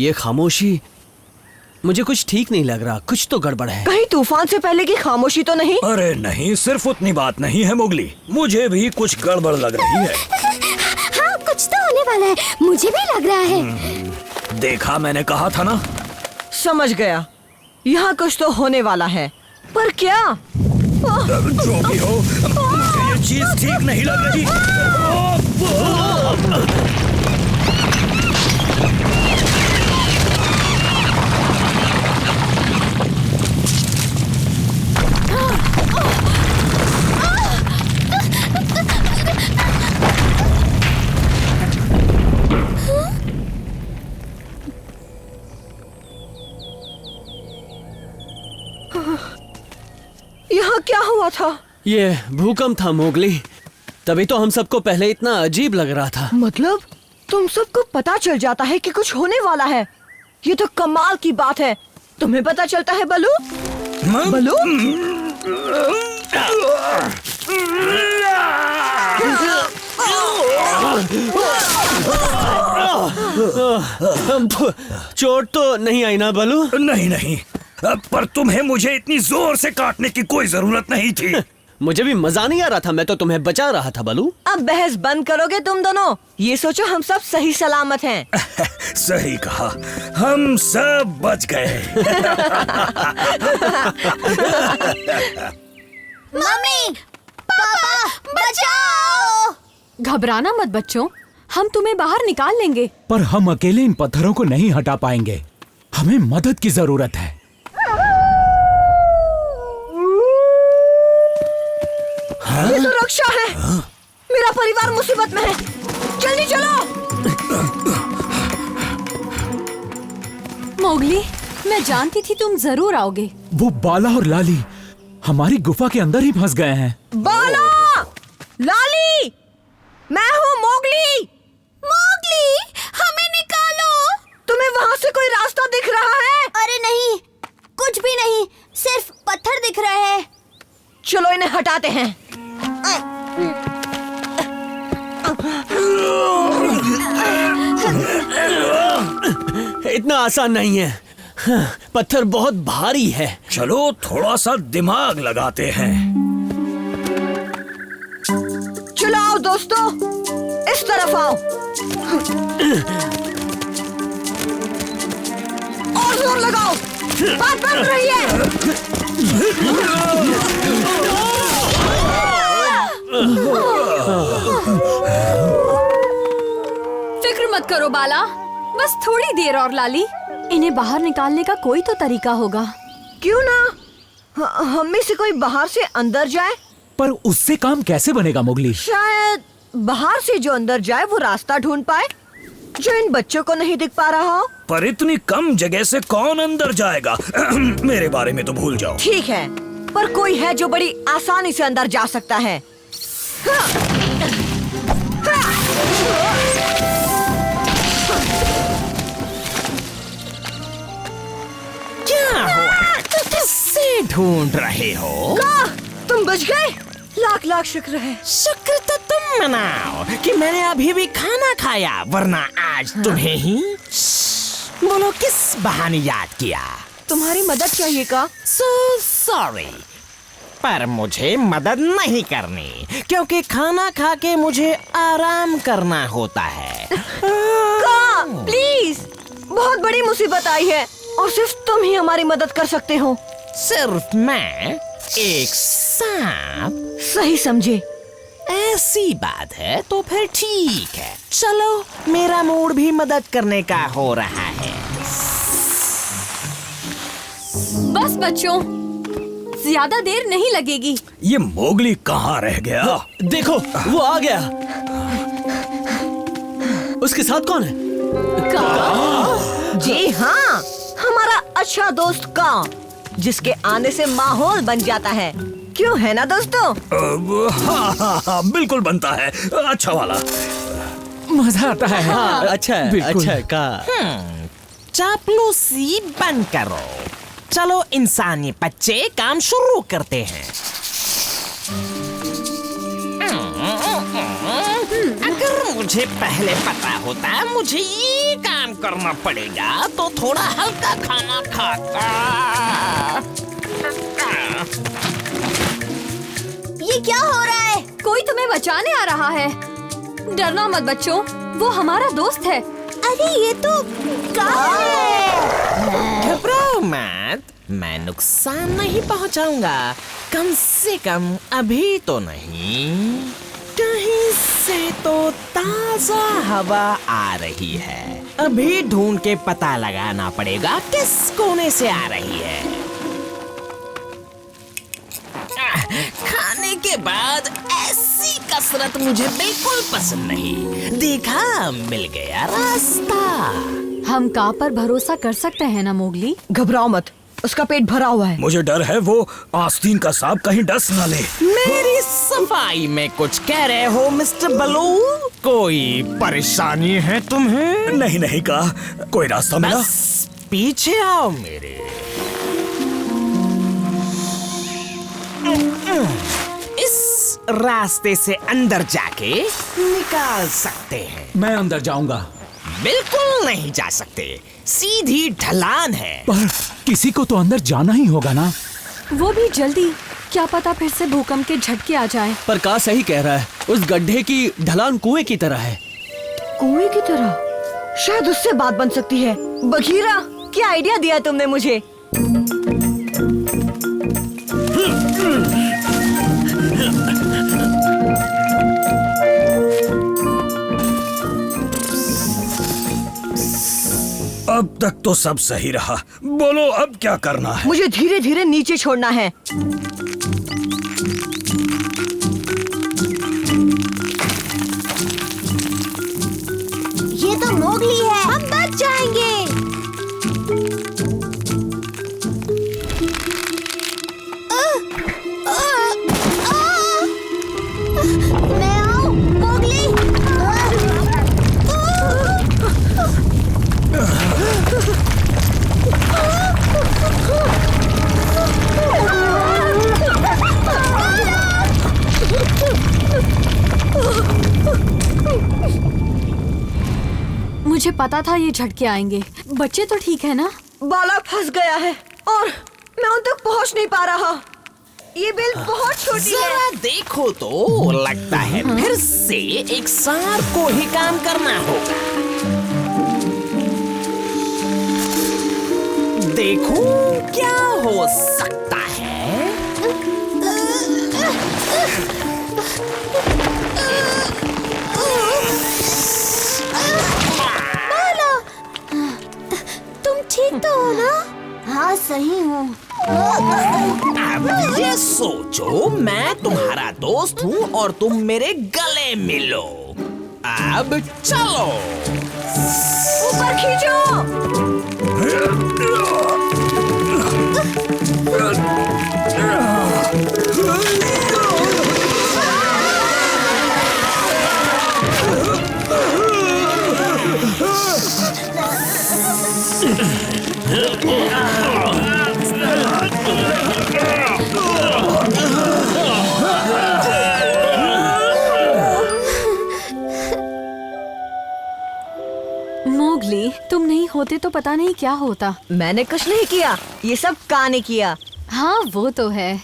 ये खामोशी, मुझे कुछ ठीक नहीं लग रहा। कुछ तो गड़बड़ है। कहीं तूफान से पहले की खामोशी तो नहीं? अरे नहीं, सिर्फ उतनी बात नहीं है मोगली, मुझे भी कुछ गड़बड़ लग रही है। हाँ, कुछ तो होने वाला है, मुझे भी लग रहा है। देखा, मैंने कहा था ना। समझ गया, यहाँ कुछ तो होने वाला है, पर क्या? जो भी हो, मुझे ये चीज ठीक नहीं लग रही। यहाँ क्या हुआ था? ये भूकंप था मोगली, तभी तो हम सबको पहले इतना अजीब लग रहा था। मतलब तुम सबको पता चल जाता है कि कुछ होने वाला है? ये तो कमाल की बात है। तुम्हें पता चलता है बलू? बलू? चोट तो नहीं आई ना बलू? नहीं नहीं, पर तुम्हें मुझे इतनी जोर से काटने की कोई जरूरत नहीं थी। मुझे भी मजा नहीं आ रहा था, मैं तो तुम्हें बचा रहा था बलू। अब बहस बंद करोगे तुम दोनों? ये सोचो हम सब सही सलामत हैं। सही कहा, हम सब बच गए। मम्मी, पापा, बचाओ! घबराना मत बच्चों, हम तुम्हें बाहर निकाल लेंगे। पर हम अकेले इन पत्थरों को नहीं हटा पाएंगे, हमें मदद की जरूरत है। ये तो रक्षा है। मेरा परिवार मुसीबत में है, जल्दी चलो। मोगली, मैं जानती थी तुम जरूर आओगे। वो बाला और लाली हमारी गुफा के अंदर ही फंस गए हैं। बाला, लाली, मैं हूँ मोगली। मोगली, हमें निकालो! तुम्हें वहाँ से कोई रास्ता दिख रहा है? अरे नहीं, कुछ भी नहीं, सिर्फ पत्थर दिख रहे हैं। चलो इन्हें हटाते हैं। इतना आसान नहीं है, पत्थर बहुत भारी है। चलो थोड़ा सा दिमाग लगाते हैं। चलो आओ दोस्तों, इस तरफ आओ। और जोर लगाओ, बात बन रही है। फिक्र मत करो बाला, बस थोड़ी देर और लाली। इन्हें बाहर निकालने का कोई तो तरीका होगा। क्यों ना हम में से कोई बाहर से अंदर जाए? पर उससे काम कैसे बनेगा मोगली? शायद बाहर से जो अंदर जाए वो रास्ता ढूंढ पाए जो इन बच्चों को नहीं दिख पा रहा हो। पर इतनी कम जगह से कौन अंदर जाएगा? मेरे बारे में तो भूल जाओ। ठीक है, पर कोई है जो बड़ी आसानी से अंदर जा सकता है। क्या हुआ? किससे ढूंढ रहे हो? तुम बच गए? लाख लाख शुक्र है। शुक्र तो तुम मनाओ कि मैंने अभी भी खाना खाया, वरना आज तुम्हें ही। बोलो किस बहाने याद किया? तुम्हारी मदद चाहिए का? सो सॉरी, पर मुझे मदद नहीं करनी, क्योंकि खाना खा के मुझे आराम करना होता है। का, प्लीज, बहुत बड़ी मुसीबत आई है और सिर्फ तुम ही हमारी मदद कर सकते हो। सिर्फ मैं? एक सांप? सही समझे। ऐसी बात है तो फिर ठीक है, चलो मेरा मूड भी मदद करने का हो रहा है। बस बच्चों, ज्यादा देर नहीं लगेगी। ये मोगली कहाँ रह गया? देखो, वो आ गया। उसके साथ कौन है? जी हाँ, हमारा अच्छा दोस्त का, जिसके आने से माहौल बन जाता है। क्यों, है ना दोस्तों? हाँ हाँ हाँ, बिल्कुल बनता है, अच्छा वाला। मजा आता है। हाँ, अच्छा है, बिल्कुल। अच्छा है का। चापलूसी बंद करो, चलो इंसानी बच्चे काम शुरू करते हैं। अगर मुझे पहले पता होता मुझे ये काम करना पड़ेगा तो थोड़ा हल्का खाना खाता। ये क्या हो रहा है? कोई तुम्हें बचाने आ रहा है। डरना मत बच्चों, वो हमारा दोस्त है। अरे ये तो कार है। घबराओ मत, मैं नुकसान नहीं पहुंचाऊंगा। कम से कम अभी तो नहीं। कहीं से तो ताजा हवा आ रही है। अभी ढूंढ के पता लगाना पड़ेगा किस कोने से आ रही है। खाने के बाद ऐसी कसरत मुझे बिल्कुल पसंद नहीं। देखा, मिल गया रास्ता। हम का पर भरोसा कर सकते हैं ना मोगली? घबराओ मत, उसका पेट भरा हुआ है। मुझे डर है वो आस्तीन का सांप कहीं डस न ले। मेरी सफाई में कुछ कह रहे हो मिस्टर बलून? कोई परेशानी है तुम्हें? नहीं नहीं का कोई रास्ता मिला? बस पीछे आओ मेरे। इस रास्ते से अंदर जाके निकाल सकते हैं। मैं अंदर जाऊंगा। बिल्कुल नहीं जा सकते, सीधी ढलान है। पर किसी को तो अंदर जाना ही होगा ना। वो भी जल्दी, क्या पता फिर से भूकंप के झटके आ जाए। पर का सही कह रहा है, उस गड्ढे की ढलान कुएं की तरह है। कुएं की तरह? शायद उससे बात बन सकती है। बघीरा, क्या आइडिया दिया तुमने मुझे। अब तक तो सब सही रहा, बोलो अब क्या करना है? मुझे धीरे धीरे नीचे छोड़ना है। ये तो मोगली है, हम बच जाएंगे। मैं आऊं, मोगली। मुझे पता था ये झटके आएंगे। बच्चे तो ठीक है ना? बाला फंस गया है और मैं उन तक पहुंच नहीं पा रहा। ये बिल बहुत छोटी है। जरा देखो तो, लगता है फिर से एक सांप को ही काम करना होगा। देखो क्या हो सकता है। तुम ठीक तो हो ना? हाँ सही हूँ। अब ये सोचो, मैं तुम्हारा दोस्त हूँ और तुम मेरे गले मिलो। अब चलो। ऊपर खींचो। मोगली, तुम नहीं होते तो पता नहीं क्या होता। मैंने कुछ नहीं किया, ये सब का ने किया। हाँ वो तो है।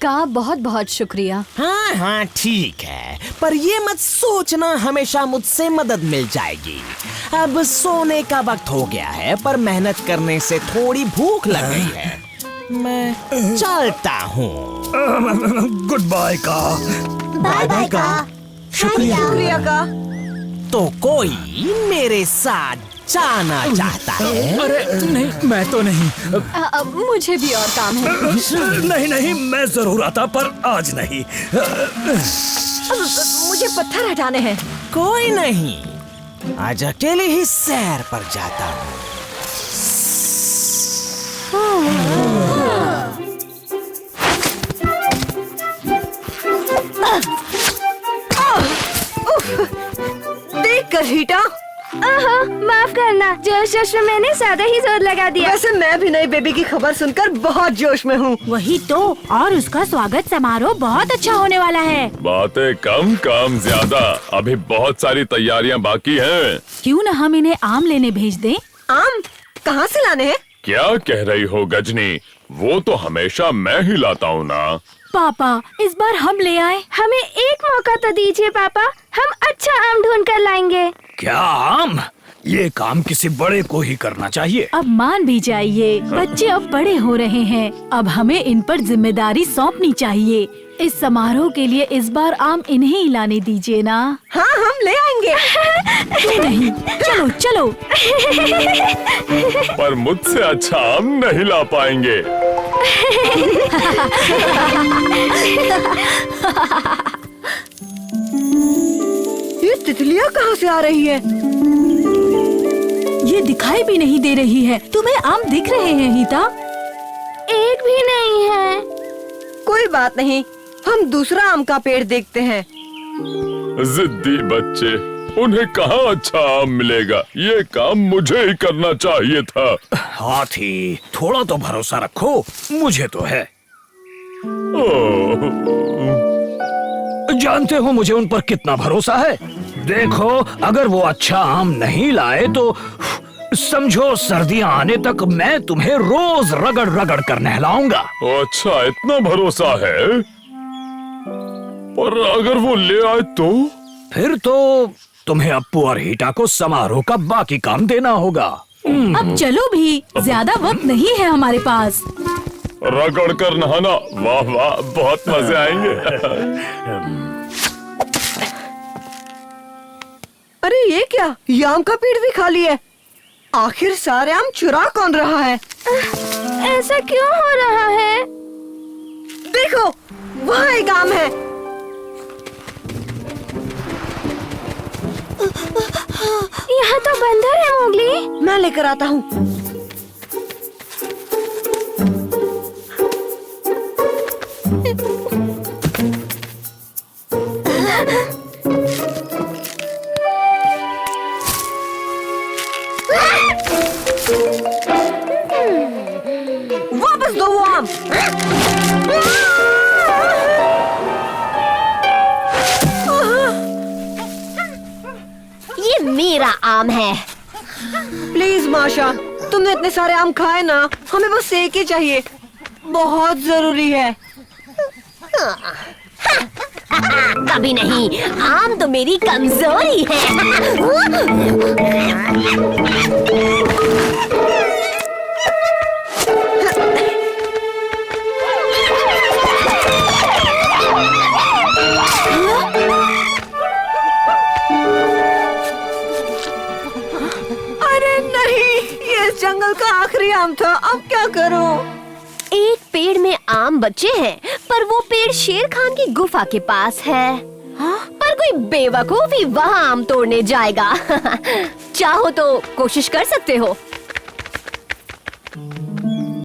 का बहुत बहुत शुक्रिया। हाँ हाँ ठीक है, पर ये मत सोचना हमेशा मुझसे मदद मिल जाएगी। अब सोने का वक्त हो गया है, पर मेहनत करने से थोड़ी भूख लग गई है। मैं चलता हूँ। गुड बाय का। बाय बाय का। शुक्रिया का। तो कोई मेरे साथ जाना चाहता है? अरे नहीं, मैं तो नहीं। मुझे भी और काम है। नहीं नहीं, मैं जरूर आता, पर आज नहीं। मुझे पत्थर हटाने हैं। कोई नहीं, आज अकेले ही सैर पर जाता हूँ। देख कर रीटा, माफ करना, जोश उस जोश में मैंने ज्यादा ही जोर लगा दिया। वैसे मैं भी नई बेबी की खबर सुनकर बहुत जोश में हूँ। वही तो, और उसका स्वागत समारोह बहुत अच्छा होने वाला है। बातें कम काम ज्यादा, अभी बहुत सारी तैयारियां बाकी हैं। क्यों न हम इन्हें आम लेने भेज दें? आम कहाँ से लाने हैं? क्या कह रही हो गजनी, वो तो हमेशा मैं ही लाता हूँ ना। पापा, इस बार हम ले आए। हमें एक मौका तो दीजिए पापा, हम अच्छा आम ढूंढ कर लाएंगे। क्या आम? ये काम किसी बड़े को ही करना चाहिए। अब मान भी जाइए, बच्चे अब बड़े हो रहे हैं, अब हमें इन पर जिम्मेदारी सौंपनी चाहिए। इस समारोह के लिए इस बार आम इन्हें ही लाने दीजिए ना। हाँ, हम ले आएंगे। क्यों नहीं, चलो चलो। पर मुझसे अच्छा आम नहीं ला पाएंगे। ये तितलियाँ कहाँ से आ रही है? ये दिखाई भी नहीं दे रही है। तुम्हें आम दिख रहे हैं हीता? एक भी नहीं है। कोई बात नहीं, हम दूसरा आम का पेड़ देखते हैं। जिद्दी बच्चे, उन्हें कहाँ अच्छा आम मिलेगा। ये काम मुझे ही करना चाहिए था। हाथी, थोड़ा तो भरोसा रखो, मुझे तो है। ओह, जानते हो मुझे उन पर कितना भरोसा है। देखो, अगर वो अच्छा आम नहीं लाए तो समझो सर्दियाँ आने तक मैं तुम्हें रोज रगड़ रगड़ कर नहलाऊंगा। अच्छा, इतना भरोसा है। पर अगर वो ले आए तो? फिर तो तुम्हें अप्पू और हीटा को समारोह का बाकी काम देना होगा। अब चलो भी, ज्यादा वक्त नहीं है हमारे पास। रगड़ कर नहाना, वाह वाह, बहुत मजे आएंगे। अरे ये क्या, ये आम का पेड़ भी खाली है। आखिर सारे आम चुरा कौन रहा है? ऐसा क्यों हो रहा है? देखो, वहाँ एक आम है। यहाँ तो बंदर है मोगली। मैं लेकर आता हूँ। वापस दो वो आम। ये मेरा आम है। प्लीज माशा, तुमने इतने सारे आम खाए ना, हमें बस एक ही चाहिए, बहुत जरूरी है। कभी नहीं, आम तो मेरी कमजोरी है। अरे नहीं, ये इस जंगल का आखिरी आम था, अब क्या करूं? एक पेड़ में आम बचे हैं, पर वो पेड़ शेर खान की गुफा के पास है। पर कोई बेवकूफ ही वहाँ आम तोड़ने जाएगा। चाहो तो कोशिश कर सकते हो।